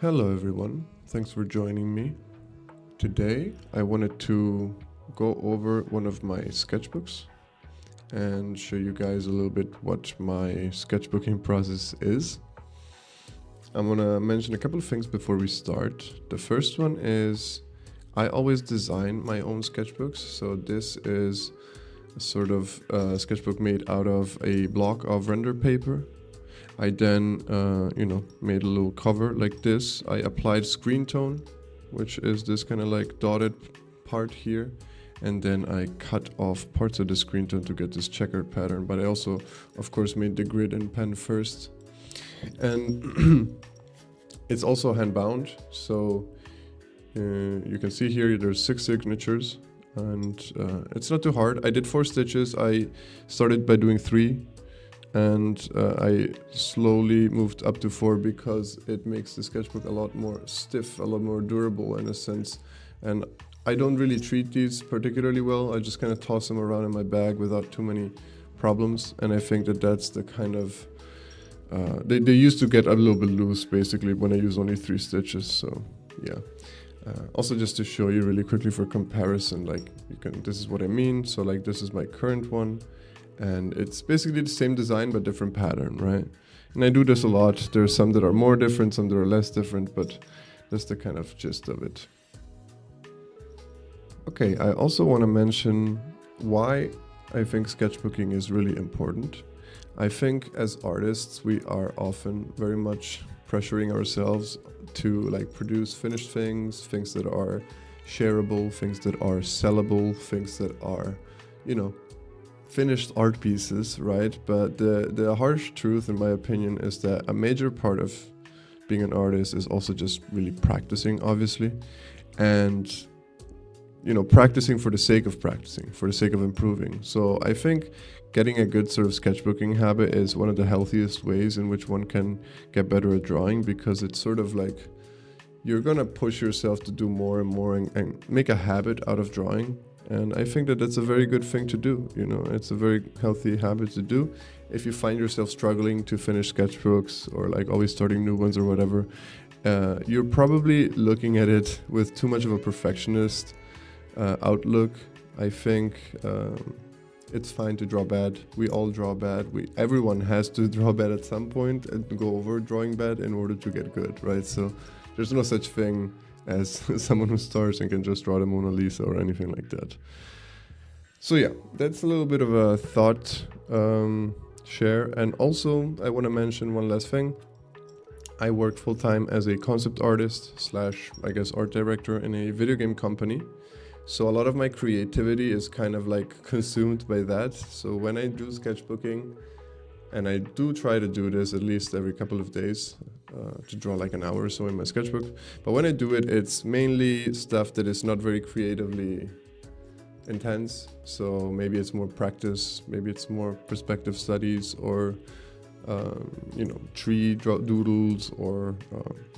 Hello everyone, thanks for joining me. Today I wanted to go over one of my sketchbooks and show you guys a little bit what my sketchbooking process is. I'm gonna mention a couple of things before we start. The first one is I always design my own sketchbooks, so this is a sort of sketchbook made out of a block of render paper. I then, made a little cover like this. I applied screen tone, which is this kind of like dotted part here. And then I cut off parts of the screen tone to get this checkered pattern. But I also, of course, made the grid in pen first. And it's also hand bound. So you can see here, there's 6 signatures. And it's not too hard. I did 4 stitches. I started by doing 3. And I slowly moved up to 4 because it makes the sketchbook a lot more stiff, a lot more durable in a sense. And I don't really treat these particularly well. I just kind of toss them around in my bag without too many problems. And I think that that's the kind of... they used to get a little bit loose basically when I use only 3 stitches. So yeah. Also just to show you really quickly for comparison, like this is what I mean. So like this is my current one. And it's basically the same design but different pattern, right? And I do this a lot. There's some that are more different, some that are less different, but that's the kind of gist of it. Okay, I also want to mention why I think sketchbooking is really important. I think as artists, we are often very much pressuring ourselves to like produce finished things that are shareable, things that are sellable, things that are, finished art pieces, right? But the harsh truth, in my opinion, is that a major part of being an artist is also just really practicing, obviously. And, practicing for the sake of practicing, for the sake of improving. So I think getting a good sort of sketchbooking habit is one of the healthiest ways in which one can get better at drawing, because it's sort of like you're gonna push yourself to do more and more and make a habit out of drawing. And I think that that's a very good thing to do. It's a very healthy habit to do. If you find yourself struggling to finish sketchbooks or like always starting new ones or whatever, you're probably looking at it with too much of a perfectionist outlook. I think it's fine to draw bad. We all draw bad. Everyone has to draw bad at some point and go over drawing bad in order to get good, right? So there's no such thing as someone who starts and can just draw the Mona Lisa or anything like that. So yeah, that's a little bit of a thought share. And also, I want to mention one last thing. I work full-time as a concept artist / art director in a video game company. So a lot of my creativity is kind of like consumed by that. So when I do sketchbooking, and I do try to do this at least every couple of days, to draw like an hour or so in my sketchbook. But when I do it, it's mainly stuff that is not very creatively intense. So maybe it's more practice, maybe it's more perspective studies, or tree doodles or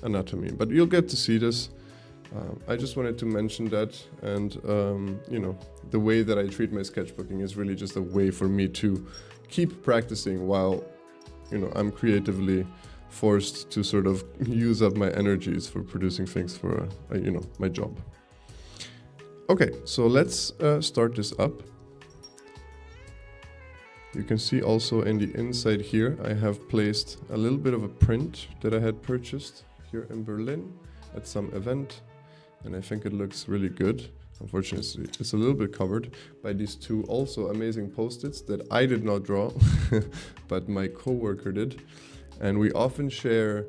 anatomy. But you'll get to see this. I just wanted to mention that, and the way that I treat my sketchbooking is really just a way for me to keep practicing while I'm creatively forced to sort of use up my energies for producing things for my job. Okay, so let's start this up. You can see also in the inside here I have placed a little bit of a print that I had purchased here in Berlin at some event, and I think it looks really good. Unfortunately, it's a little bit covered by these 2 also amazing post-its that I did not draw, but my coworker did. And we often share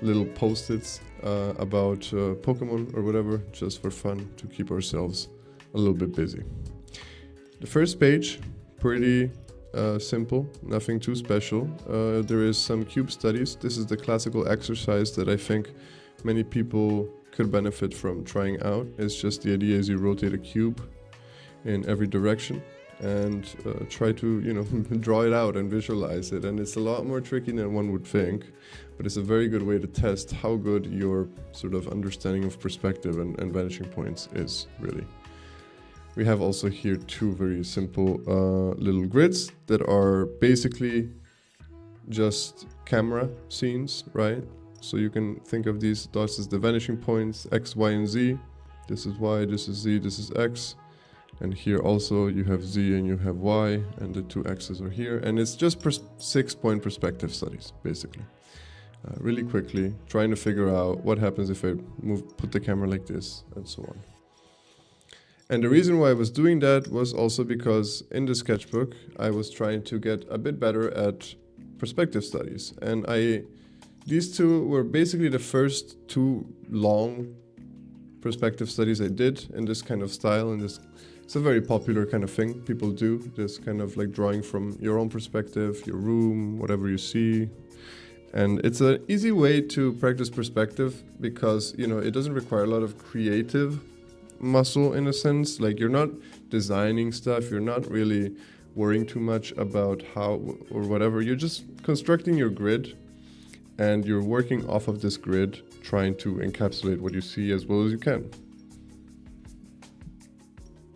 little post-its about Pokemon or whatever, just for fun, to keep ourselves a little bit busy. The first page, pretty simple, nothing too special. There is some cube studies. This is the classical exercise that I think many people could benefit from trying out. It's just the idea is you rotate a cube in every direction and try to draw it out and visualize it. And it's a lot more tricky than one would think, but it's a very good way to test how good your sort of understanding of perspective and vanishing points is really. We have also here 2 very simple little grids that are basically just camera scenes, right? So you can think of these dots as the vanishing points, X, Y, and Z. This is Y, this is Z, this is X. And here also you have Z and you have Y, and the two X's are here. And it's just 6-point perspective studies, basically. Really quickly, trying to figure out what happens if I put the camera like this, and so on. And the reason why I was doing that was also because in the sketchbook, I was trying to get a bit better at perspective studies. And these two were basically the first 2 long perspective studies I did in this kind of style. And it's a very popular kind of thing people do, this kind of like drawing from your own perspective, your room, whatever you see. And it's an easy way to practice perspective because, you know, it doesn't require a lot of creative muscle in a sense. Like, you're not designing stuff, you're not really worrying too much about how or whatever. You're just constructing your grid and you're working off of this grid, trying to encapsulate what you see as well as you can.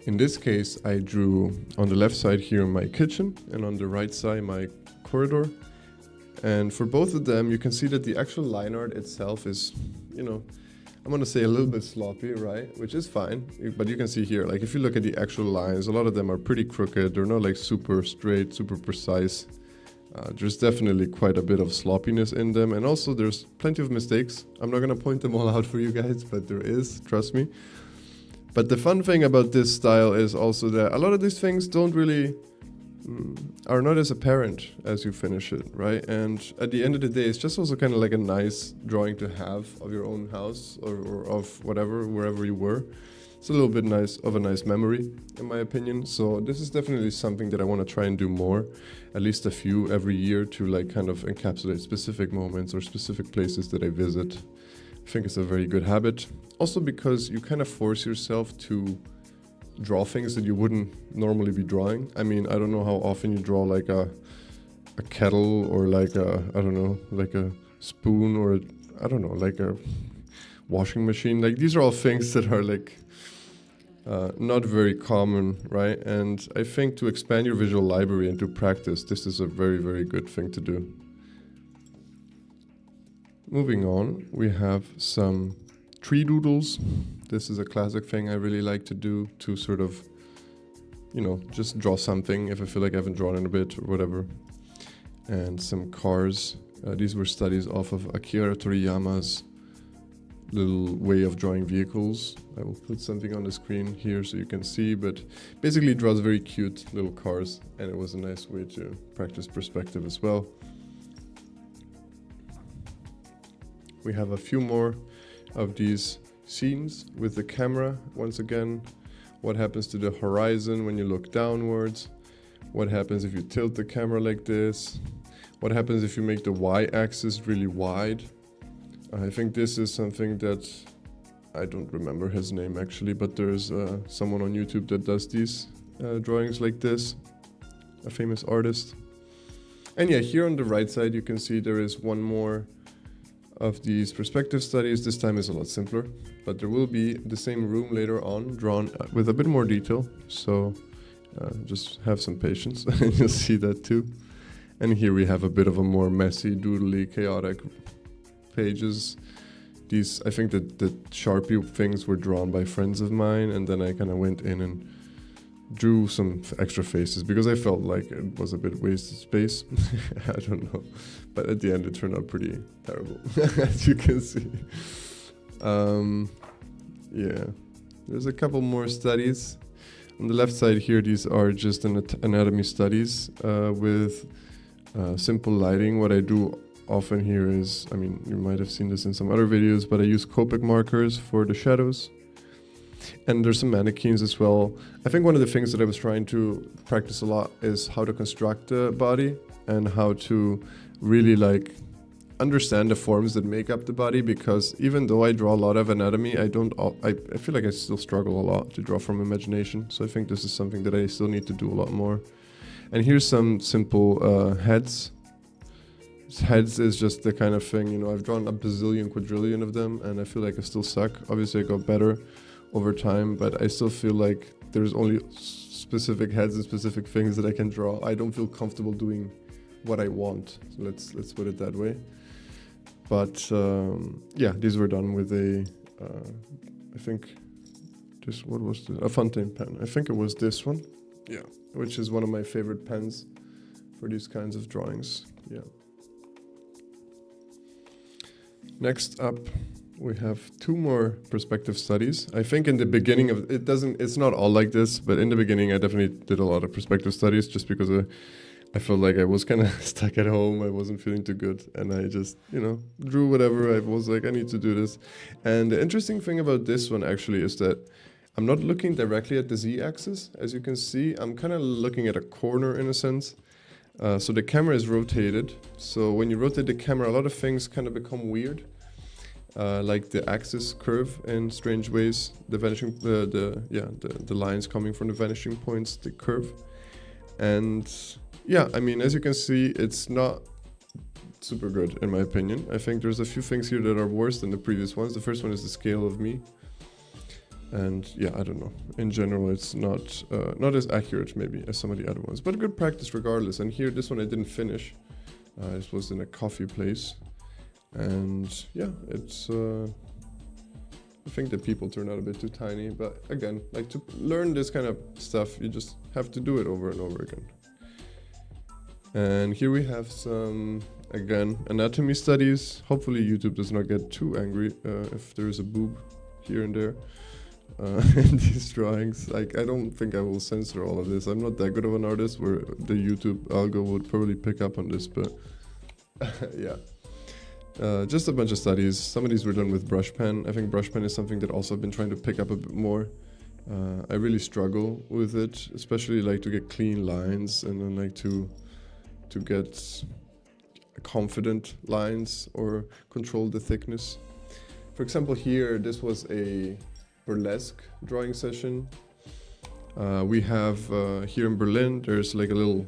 In this case, I drew on the left side here my kitchen and on the right side my corridor. And for both of them, you can see that the actual line art itself is, you know, I'm going to say a little bit sloppy, right? Which is fine. But you can see here, like if you look at the actual lines, a lot of them are pretty crooked. They're not like super straight, super precise. There's definitely quite a bit of sloppiness in them. And also there's plenty of mistakes. I'm not going to point them all out for you guys, but there is, trust me. But the fun thing about this style is also that a lot of these things don't really are not as apparent as you finish it, right? And at the end of the day, it's just also kind of like a nice drawing to have of your own house or of whatever, wherever you were. It's a little bit of a nice memory, in my opinion. So this is definitely something that I want to try and do more, at least a few every year, to like kind of encapsulate specific moments or specific places that I visit. I think it's a very good habit. Also because you kind of force yourself to draw things that you wouldn't normally be drawing. I mean, I don't know how often you draw like a kettle or like I don't know, like a spoon or I don't know, like a washing machine. Like these are all things that are like not very common, right? And I think to expand your visual library and to practice, this is a very, very good thing to do. Moving on, we have some tree doodles. This is a classic thing I really like to do, to sort of, you know, just draw something if I feel like I haven't drawn in a bit or whatever. And some cars. These were studies off of Akira Toriyama's little way of drawing vehicles. I will put something on the screen here so you can see, but basically it draws very cute little cars, and it was a nice way to practice perspective as well. We have a few more of these scenes with the camera. Once again, what happens to the horizon when you look downwards? What happens if you tilt the camera like this? What happens if you make the y-axis really wide? I think this is something that I don't remember his name actually, but there's someone on YouTube that does these drawings like this, a famous artist. And yeah, here on the right side you can see there is one more of these perspective studies. This time is a lot simpler, but there will be the same room later on drawn with a bit more detail, so just have some patience and you'll see that too. And here we have a bit of a more messy, doodly, chaotic pages. These, I think that the Sharpie things were drawn by friends of mine, and then I kind of went in and drew some extra faces because I felt like it was a bit wasted space. I don't know, but at the end it turned out pretty terrible, as you can see. Yeah, there's a couple more studies. On the left side here, these are just anatomy studies with simple lighting. What I do often here is, I mean, you might have seen this in some other videos, but I use Copic markers for the shadows. And there's some mannequins as well. I think one of the things that I was trying to practice a lot is how to construct the body and how to really like understand the forms that make up the body, because even though I draw a lot of anatomy, I feel like I still struggle a lot to draw from imagination. So I think this is something that I still need to do a lot more. And here's some simple heads. Heads is just the kind of thing, you know, I've drawn a bazillion, quadrillion of them, and I feel like I still suck. Obviously I got better over time, but I still feel like there's only specific heads and specific things that I can draw. I don't feel comfortable doing what I want. So let's put it that way. But yeah, these were done with a, I think, what was this? A Fontaine pen. I think it was this one. Yeah, which is one of my favorite pens for these kinds of drawings. Yeah. Next up, we have 2 more perspective studies. I think in the beginning of it's not all like this, but in the beginning I definitely did a lot of perspective studies just because I felt like I was kind of stuck at home. I wasn't feeling too good, and I just, drew whatever. I was like, I need to do this. And the interesting thing about this one actually is that I'm not looking directly at the z-axis. As you can see, I'm kind of looking at a corner in a sense. So the camera is rotated. So when you rotate the camera, a lot of things kind of become weird. Like the axis curve in strange ways. The vanishing, the lines coming from the vanishing points, the curve. And yeah, I mean, as you can see, it's not super good in my opinion. I think there's a few things here that are worse than the previous ones. The first one is the scale of me. And yeah, I don't know. In general, it's not as accurate maybe as some of the other ones, but good practice regardless. And here, this one I didn't finish. This was in a coffee place, and yeah, it's. I think the people turned out a bit too tiny, but again, like to learn this kind of stuff, you just have to do it over and over again. And here we have some, again, anatomy studies. Hopefully YouTube does not get too angry if there is a boob here and there. In these drawings, like I don't think I will censor all of this. I'm not that good of an artist where the YouTube algo would probably pick up on this, but yeah. Just a bunch of studies. Some of these were done with brush pen. I think brush pen is something that also I've been trying to pick up a bit more. I really struggle with it, especially like to get clean lines and then like to get confident lines or control the thickness. For example, here, this was a burlesque drawing session. We have here in Berlin, there's like a little,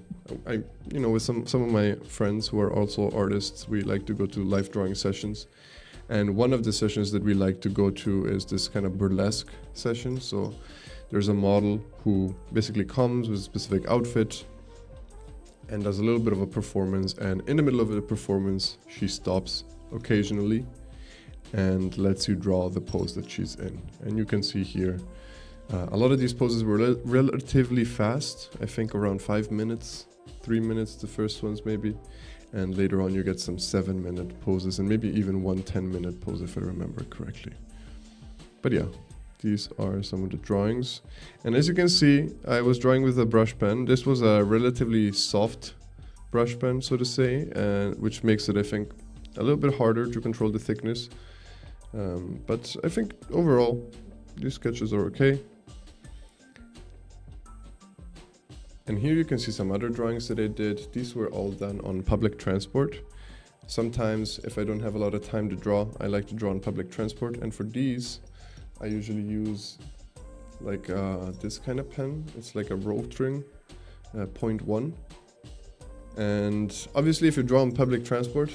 with some of my friends who are also artists, we like to go to live drawing sessions. And one of the sessions that we like to go to is this kind of burlesque session. So there's a model who basically comes with a specific outfit and does a little bit of a performance. And in the middle of the performance, she stops occasionally and lets you draw the pose that she's in. And you can see here, a lot of these poses were relatively fast. I think around 5 minutes, 3 minutes, the first ones maybe. And later on you get some 7-minute poses and maybe even one 10-minute pose if I remember correctly. But yeah, these are some of the drawings. And as you can see, I was drawing with a brush pen. This was a relatively soft brush pen, so to say, which makes it, I think, a little bit harder to control the thickness. But I think overall, these sketches are okay. And here you can see some other drawings that I did. These were all done on public transport. Sometimes, if I don't have a lot of time to draw, I like to draw on public transport. And for these, I usually use like this kind of pen. It's like a Rotring 0.1. And obviously, if you draw on public transport,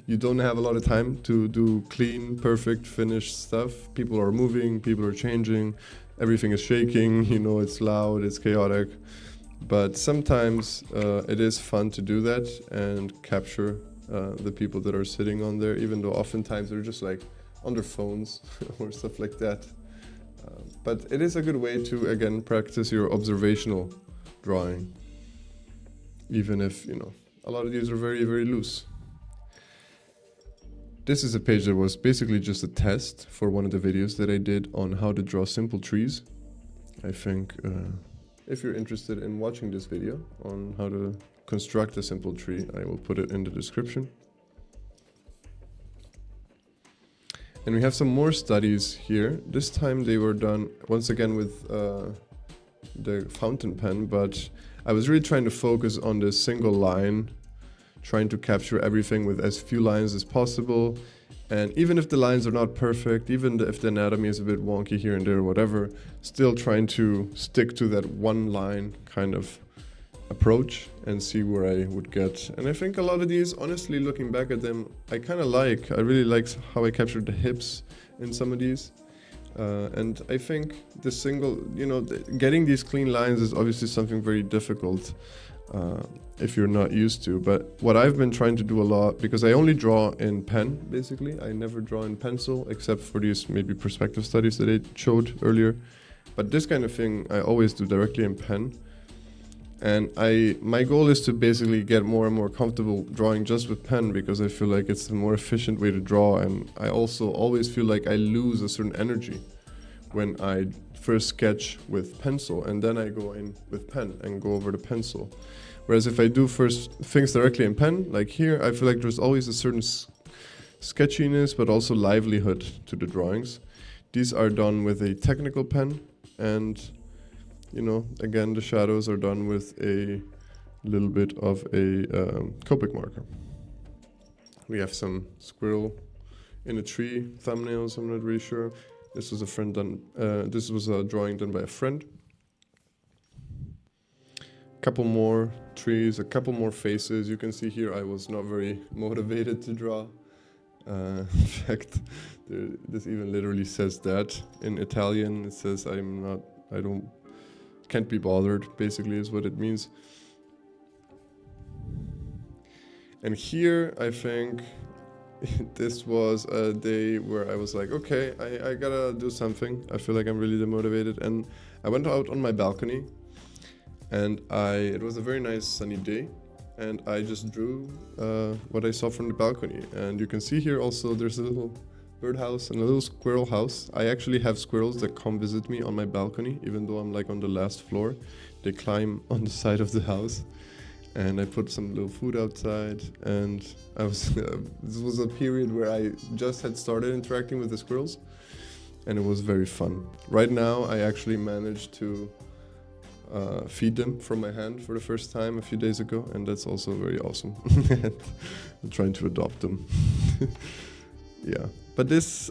you don't have a lot of time to do clean, perfect, finished stuff. People are moving, people are changing, everything is shaking, it's loud, it's chaotic. But sometimes it is fun to do that and capture the people that are sitting on there, even though oftentimes they're just like on their phones or stuff like that. But it is a good way to, again, practice your observational drawing, even if, a lot of these are very, very loose. This is a page that was basically just a test for one of the videos that I did on how to draw simple trees. I think if you're interested in watching this video on how to construct a simple tree, I will put it in the description. And we have some more studies here. This time they were done once again with the fountain pen, but I was really trying to focus on this single line, trying to capture everything with as few lines as possible. And even if the lines are not perfect, even if the anatomy is a bit wonky here and there or whatever, still trying to stick to that one line kind of approach and see where I would get. And I think a lot of these, honestly, looking back at them, I really like how I captured the hips in some of these. And I think the single, getting these clean lines is obviously something very difficult. if you're not used to. But what I've been trying to do a lot, because I only draw in pen, basically. I never draw in pencil, except for these maybe perspective studies that I showed earlier. But this kind of thing I always do directly in pen. And my goal is to basically get more and more comfortable drawing just with pen, because I feel like it's a more efficient way to draw. And I also always feel like I lose a certain energy when I first sketch with pencil and then I go in with pen and go over the pencil. Whereas if I do first things directly in pen, like here, I feel like there's always a certain sketchiness, but also livelihood to the drawings. These are done with a technical pen, and you know, again, the shadows are done with a little bit of a Copic marker. We have some squirrel in a tree thumbnails, I'm not really sure. This was this was a drawing done by a friend. Couple more trees, a couple more faces. You can see here I was not very motivated to draw. In fact, this even literally says that in Italian. It says can't be bothered, basically is what it means. And here I think this was a day where I was like, okay, I gotta do something. I feel like I'm really demotivated. And I went out on my balcony, and it was a very nice sunny day, and I just drew what I saw from the balcony. And you can see here also there's a little birdhouse and a little squirrel house. I actually have squirrels that come visit me on my balcony, even though I'm like on the last floor. They climb on the side of the house, and I put some little food outside. And I was this was a period where I just had started interacting with the squirrels, and it was very fun. Right now, I actually managed to feed them from my hand for the first time a few days ago, and that's also very awesome. I'm trying to adopt them. Yeah, but this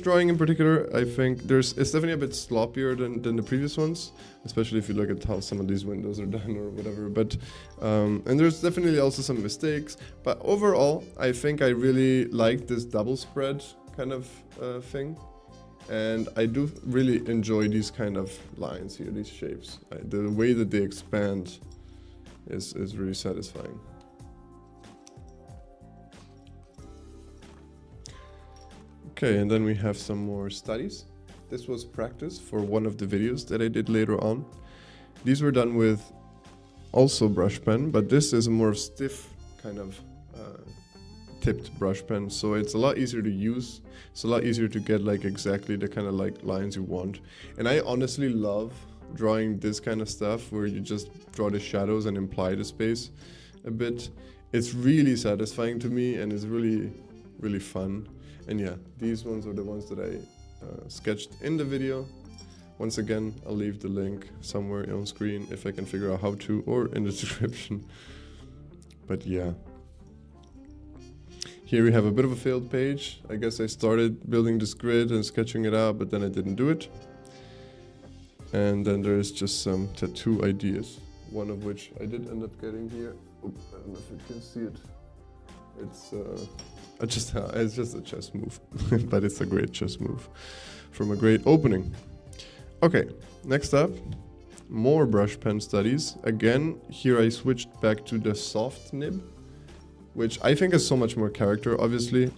drawing in particular, I think it's definitely a bit sloppier than the previous ones, especially if you look at how some of these windows are done or whatever. But and there's definitely also some mistakes. But overall, I think I really like this double spread kind of thing. And I do really enjoy these kind of lines here, these shapes. The way that they expand is really satisfying. Okay, and then we have some more studies. This was practice for one of the videos that I did later on. These were done with also brush pen, but this is a more stiff kind of tipped brush pen, so it's a lot easier to use. It's a lot easier to get like exactly the kind of like lines you want. And I honestly love drawing this kind of stuff where you just draw the shadows and imply the space a bit. It's really satisfying to me, and it's really, really fun. And yeah, these ones are the ones that I sketched in the video. Once again, I'll leave the link somewhere on screen if I can figure out how to, or in the description. But yeah. Here we have a bit of a failed page. I guess I started building this grid and sketching it out, but then I didn't do it. And then there's just some tattoo ideas, one of which I did end up getting here. Oop, I don't know if you can see it. It's just a chess move, but it's a great chess move from a great opening. Okay, next up, more brush pen studies. Again, here I switched back to the soft nib, which I think has so much more character. Obviously,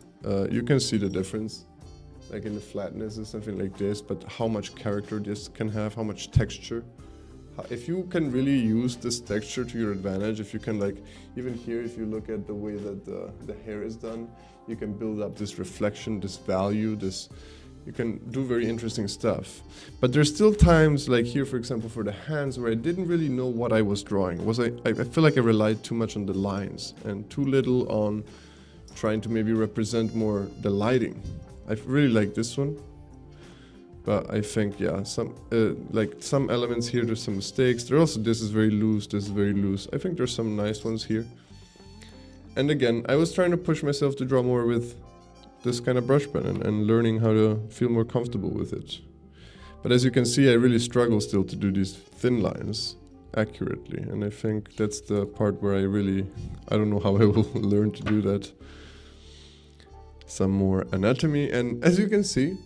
you can see the difference, like in the flatness or something like this, but how much character this can have, how much texture. If you can really use this texture to your advantage, if you can, like, even here, if you look at the way that the hair is done, you can build up this reflection, this value, you can do very interesting stuff. But there's still times, like here, for example, for the hands, where I didn't really know what I was drawing. I feel like I relied too much on the lines and too little on trying to maybe represent more the lighting. I really like this one. But I think, yeah, some elements here, there's some mistakes. This is very loose, this is very loose. I think there's some nice ones here. And again, I was trying to push myself to draw more with this kind of brush pen and learning how to feel more comfortable with it. But as you can see, I really struggle still to do these thin lines accurately. And I think that's the part where I don't know how I will learn to do that. Some more anatomy. And as you can see,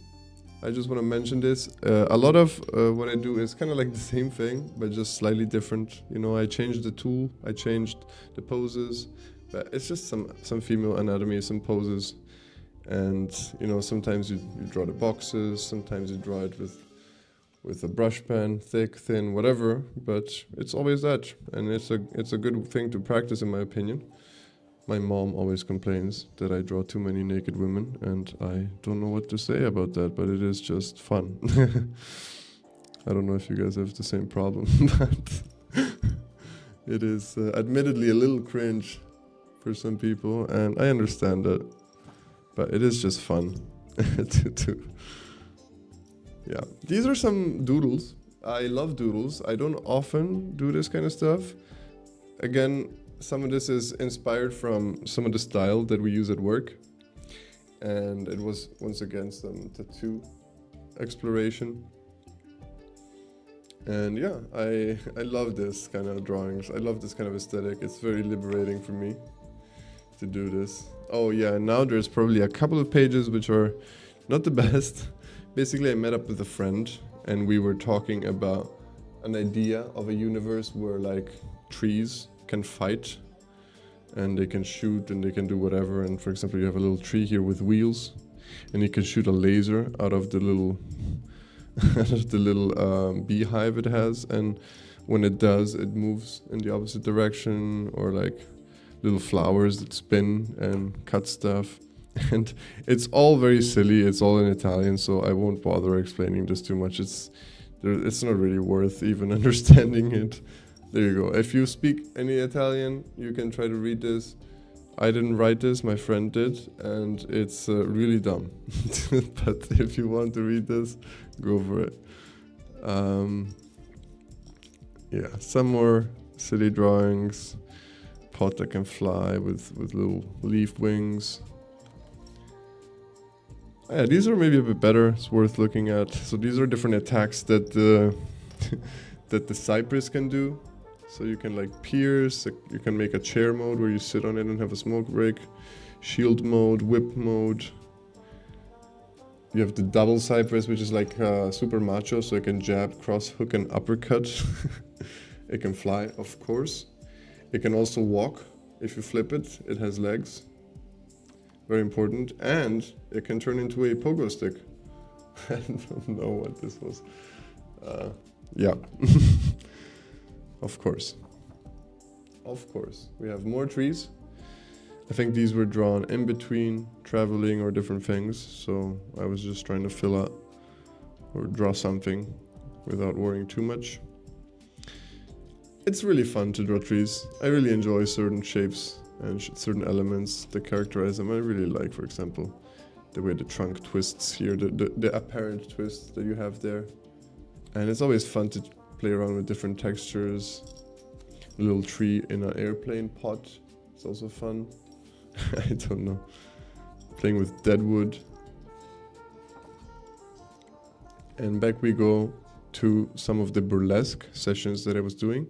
I just want to mention this. A lot of what I do is kind of like the same thing, but just slightly different. You know, I changed the tool, I changed the poses, but it's just some female anatomy, some poses. And, you know, sometimes you draw the boxes, sometimes you draw it with a brush pen, thick, thin, whatever, but it's always that. And it's a good thing to practice, in my opinion. My mom always complains that I draw too many naked women, and I don't know what to say about that, but it is just fun. I don't know if you guys have the same problem, but it is admittedly a little cringe for some people, and I understand that, but it is just fun to yeah. These are some doodles. I love doodles. I don't often do this kind of stuff. Again, some of this is inspired from some of the style that we use at work. And it was, once again, some tattoo exploration. And yeah, I love this kind of drawings. I love this kind of aesthetic. It's very liberating for me to do this. Oh yeah, and now there's probably a couple of pages which are not the best. Basically, I met up with a friend and we were talking about an idea of a universe where like trees can fight and they can shoot and they can do whatever. And for example, you have a little tree here with wheels and you can shoot a laser out of the little beehive it has, and when it does, it moves in the opposite direction, or like little flowers that spin and cut stuff. And it's all very silly, it's all in Italian, so I won't bother explaining this too much. It's not really worth even understanding it. There you go. If you speak any Italian, you can try to read this. I didn't write this, my friend did, and it's really dumb. But if you want to read this, go for it. Yeah, some more silly drawings. Pot that can fly with little leaf wings. Yeah, these are maybe a bit better. It's worth looking at. So these are different attacks that that the cypress can do. So you can like pierce, you can make a chair mode where you sit on it and have a smoke break. Shield mode, whip mode. You have the double cypress, which is like super macho, so it can jab, cross, hook, and uppercut. It can fly, of course. It can also walk. If you flip it, it has legs. Very important. And it can turn into a pogo stick. I don't know what this was. Yeah. Of course. Of course. We have more trees. I think these were drawn in between traveling or different things. So I was just trying to fill out or draw something without worrying too much. It's really fun to draw trees. I really enjoy certain shapes and certain elements that characterize them. I really like, for example, the way the trunk twists here, the apparent twist that you have there. And it's always fun to play around with different textures. A little tree in an airplane pot. It's also fun. I don't know. Playing with dead wood. And back we go to some of the burlesque sessions that I was doing.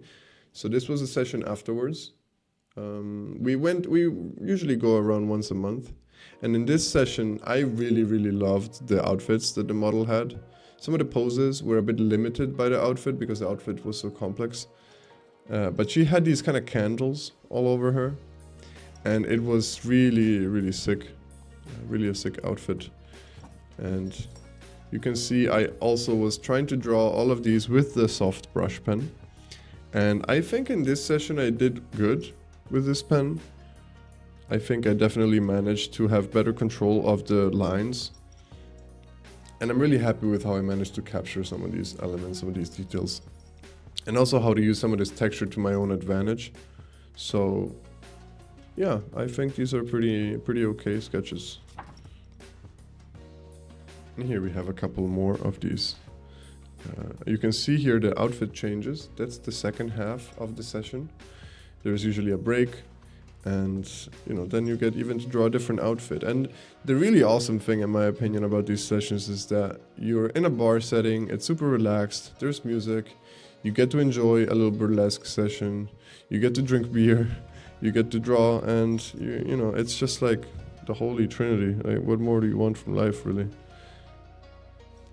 So this was a session afterwards. We usually go around once a month. And in this session, I really, really loved the outfits that the model had. Some of the poses were a bit limited by the outfit because the outfit was so complex. But she had these kind of candles all over her. And it was really, really sick. Really a sick outfit. And you can see I also was trying to draw all of these with the soft brush pen. And I think in this session I did good with this pen. I think I definitely managed to have better control of the lines. And I'm really happy with how I managed to capture some of these elements, some of these details. And also how to use some of this texture to my own advantage. So yeah, I think these are pretty okay sketches. And here we have a couple more of these. You can see here the outfit changes. That's the second half of the session. There's usually a break, and then you get even to draw a different outfit. And the really awesome thing, in my opinion, about these sessions is that you're in a bar setting, it's super relaxed, there's music, you get to enjoy a little burlesque session, you get to drink beer, you get to draw, and it's just like the holy trinity. Like, what more do you want from life, really?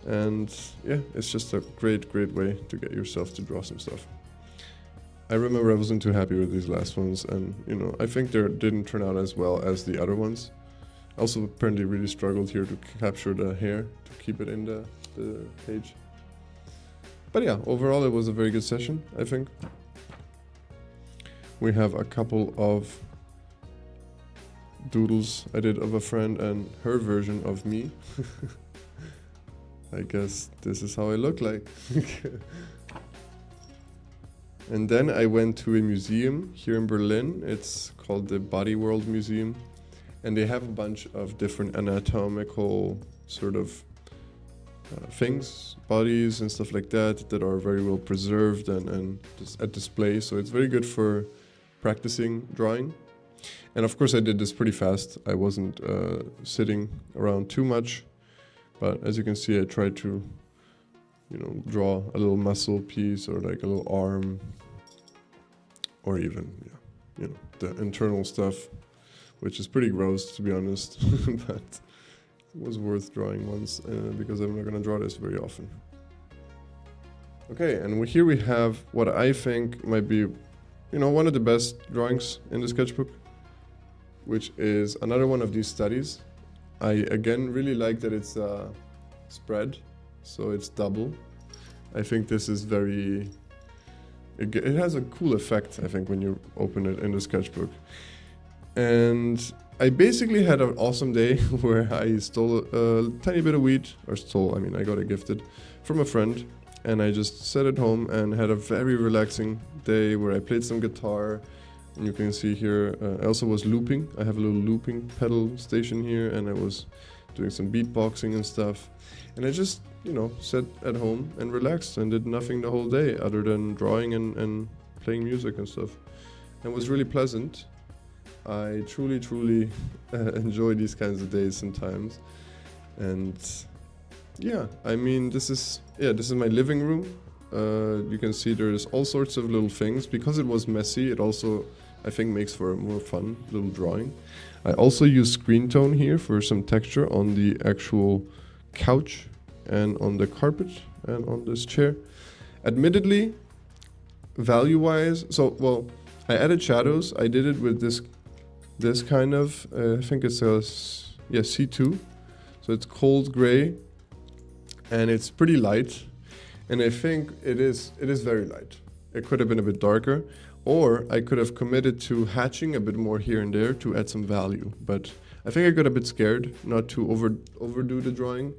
And yeah, it's just a great way to get yourself to draw some stuff. I remember I wasn't too happy with these last ones, and I think they didn't turn out as well as the other ones. I also apparently really struggled here to capture the hair, to keep it in the page. But yeah, overall it was a very good session, I think. We have a couple of doodles I did of a friend and her version of me. I guess this is how I look like. And then I went to a museum here in Berlin. It's called the Body World Museum. And they have a bunch of different anatomical sort of things, bodies and stuff like that are very well preserved and just at display. So it's very good for practicing drawing. And of course I did this pretty fast. I wasn't sitting around too much. But as you can see, I tried to draw a little muscle piece or like a little arm, or even the internal stuff, which is pretty gross to be honest, but it was worth drawing once because I'm not going to draw this very often. Okay, and here we have what I think might be one of the best drawings in the sketchbook, which is another one of these studies. I again really like that it's spread, so it's double. I think this is it has a cool effect, I think, when you open it in the sketchbook. And I basically had an awesome day where I stole a tiny bit of weed, I got it gifted from a friend, and I just sat at home and had a very relaxing day where I played some guitar. And you can see here, I also was looping. I have a little looping pedal station here, and I was doing some beatboxing and stuff. And I just, sat at home and relaxed and did nothing the whole day other than drawing and playing music and stuff. And it was really pleasant. I truly enjoy these kinds of days sometimes. And yeah, this is my living room. You can see there's all sorts of little things. Because it was messy, it also, I think, makes for a more fun little drawing. I also use screen tone here for some texture on the actual couch and on the carpet and on this chair. Admittedly, value-wise, I added shadows. I did it with this kind of, I think it says, C2. So it's cold gray, and it's pretty light. And I think it is very light. It could have been a bit darker, or I could have committed to hatching a bit more here and there to add some value. But I think I got a bit scared not to overdo the drawing.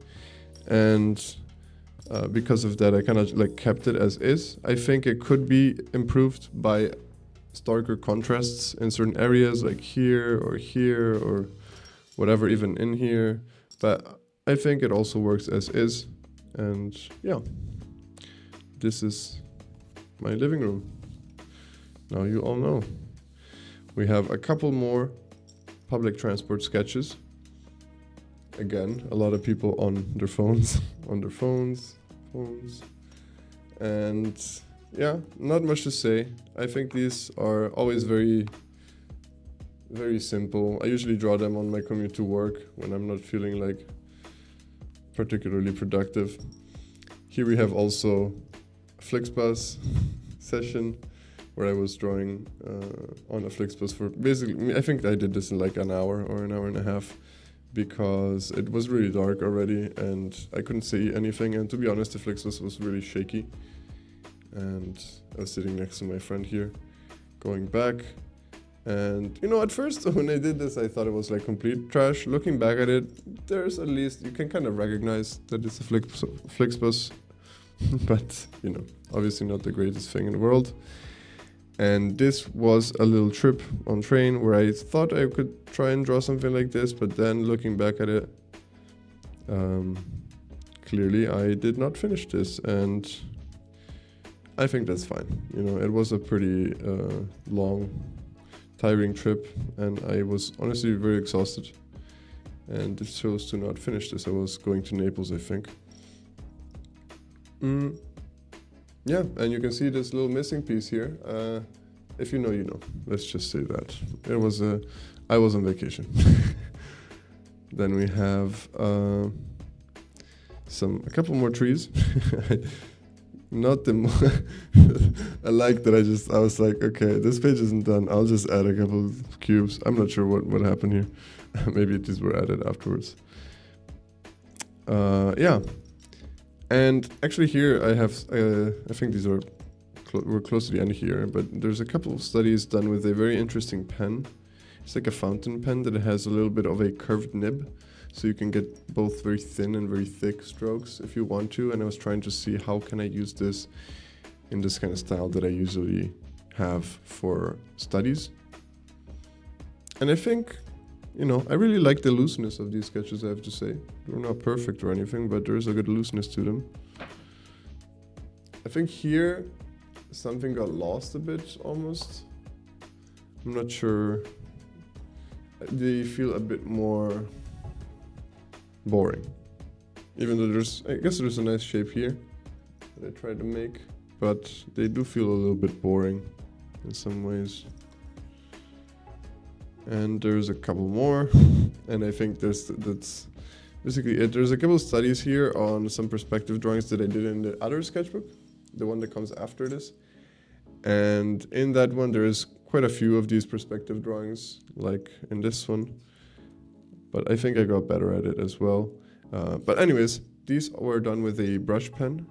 And because of that, I kind of kept it as is. I think it could be improved by starker contrasts in certain areas, like here or whatever, even in here. But I think it also works as is. And yeah, this is my living room. Now you all know. We have a couple more public transport sketches. Again, a lot of people on their phones, and yeah, not much to say. I think these are always very, very simple. I usually draw them on my commute to work when I'm not feeling like particularly productive. Here we have also a Flixbus session where I was drawing on a Flixbus for basically, I think I did this in like an hour or an hour and a half, because it was really dark already and I couldn't see anything, and to be honest, the Flixbus was really shaky. And I was sitting next to my friend here, going back, and at first when I did this I thought it was like complete trash. Looking back at it, there's at least, you can kind of recognize that it's a Flixbus, but obviously not the greatest thing in the world. And this was a little trip on train where I thought I could try and draw something like this, but then looking back at it, clearly I did not finish this, and I think that's fine. It was a pretty long, tiring trip, and I was honestly very exhausted, and it chose to not finish this. I was going to Naples, I think. Yeah, and you can see this little missing piece here. If you know, you know. Let's just say that. I was on vacation. Then we have a couple more trees. Not the I like that I was like, okay, this page isn't done. I'll just add a couple of cubes. I'm not sure what happened here. Maybe these were added afterwards. Yeah. And actually here I have, I think these are, we're close to the end here, but there's a couple of studies done with a very interesting pen. It's like a fountain pen that has a little bit of a curved nib. So you can get both very thin and very thick strokes if you want to. And I was trying to see how can I use this in this kind of style that I usually have for studies. And I think, you know, I really like the looseness of these sketches, I have to say. They're not perfect or anything, but there is a good looseness to them. I think here something got lost a bit almost. I'm not sure. They feel a bit more boring. Even though I guess there's a nice shape here that I tried to make, but they do feel a little bit boring in some ways. And there's a couple more, and I think that's basically it. There's a couple of studies here on some perspective drawings that I did in the other sketchbook, the one that comes after this. And in that one, there is quite a few of these perspective drawings, like in this one. But I think I got better at it as well. But anyways, these were done with a brush pen.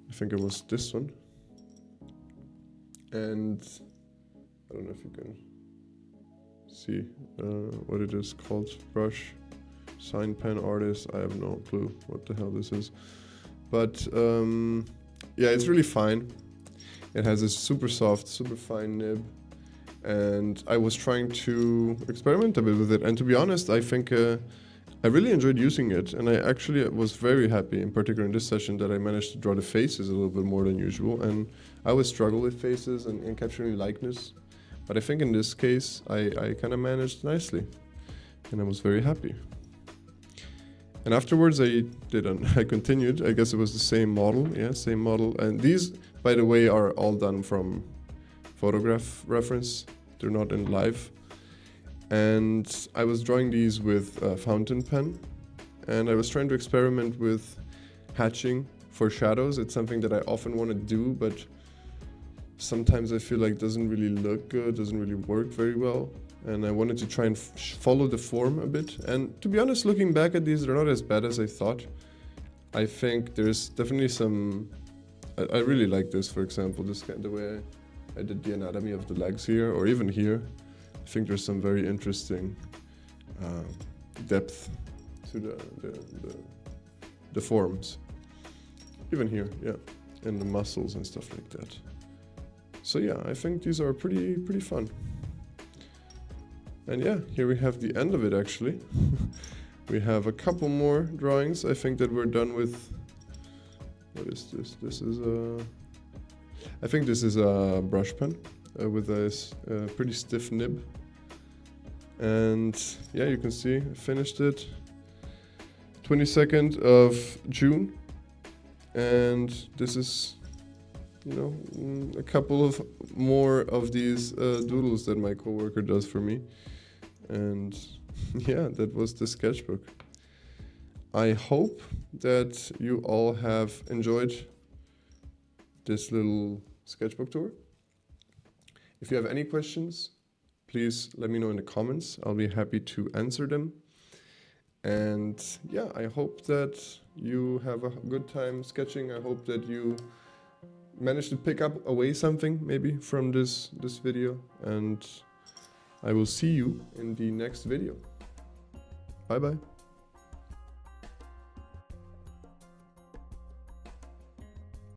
I think it was this one. And I don't know if you can see what it is called. Brush, sign pen artist. I have no clue what the hell this is. But yeah, it's really fine. It has a super soft, super fine nib. And I was trying to experiment a bit with it. And to be honest, I think I really enjoyed using it. And I actually was very happy, in particular in this session, that I managed to draw the faces a little bit more than usual. And I always struggle with faces and capturing likeness. But I think in this case, I kind of managed nicely. And I was very happy. And afterwards, I continued. I guess it was the same model. Yeah, same model. And these, by the way, are all done from photograph reference. They're not in live. And I was drawing these with a fountain pen. And I was trying to experiment with hatching for shadows. It's something that I often want to do, but sometimes I feel like it doesn't really look good, doesn't really work very well. And I wanted to try and follow the form a bit. And to be honest, looking back at these, they're not as bad as I thought. I think there's definitely some... I really like this, for example, the way I did the anatomy of the legs here, or even here. I think there's some very interesting depth to the forms. Even here, yeah, and the muscles and stuff like that. So yeah, I think these are pretty fun. And yeah, here we have the end of it actually. We have a couple more drawings, I think, that we're done with. What is this? This is I think this is a brush pen with a pretty stiff nib. And yeah, you can see I finished it 22nd of June. And this is, you know, a couple of more of these doodles that my coworker does for me. And yeah, that was the sketchbook. I hope that you all have enjoyed this little sketchbook tour. If you have any questions, please let me know in the comments. I'll be happy to answer them. And yeah, I hope that you have a good time sketching. I hope that you manage to pick up away something maybe from this video. And I will see you in the next video. Bye bye.